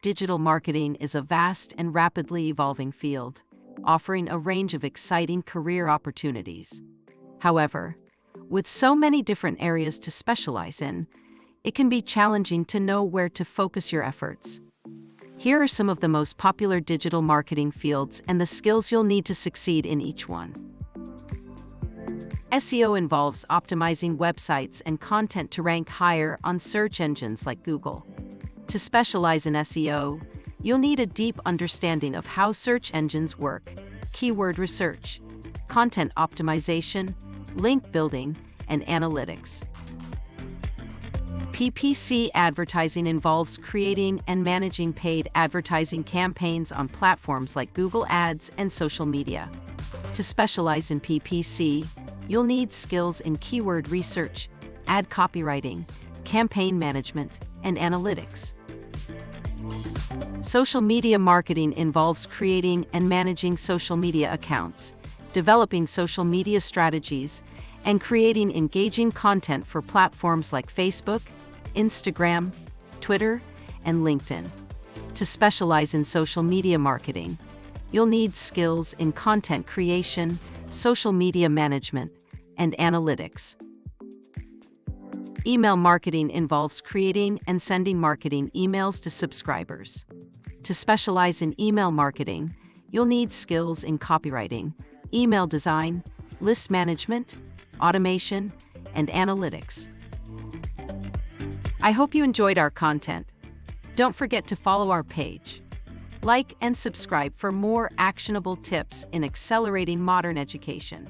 digital marketing is a vast and rapidly evolving field, offering a range of exciting career opportunities. However, with so many different areas to specialize in, it can be challenging to know where to focus your efforts. Here are some of the most popular digital marketing fields and the skills you'll need to succeed in each one. SEO involves optimizing websites and content to rank higher on search engines like Google. To specialize in SEO, you'll need a deep understanding of how search engines work, keyword research, content optimization, link building, and analytics. PPC advertising involves creating and managing paid advertising campaigns on platforms like Google Ads and social media. To specialize in PPC, you'll need skills in keyword research, ad copywriting, campaign management, and analytics. Social media marketing involves creating and managing social media accounts, developing social media strategies, and creating engaging content for platforms like Facebook, Instagram, Twitter, and LinkedIn. To specialize in social media marketing, you'll need skills in content creation, social media management, and analytics. Email marketing involves creating and sending marketing emails to subscribers. To specialize in email marketing, you'll need skills in copywriting, email design, list management, automation, and analytics. I hope you enjoyed our content. Don't forget to follow our page. Like and subscribe for more actionable tips in accelerating modern education.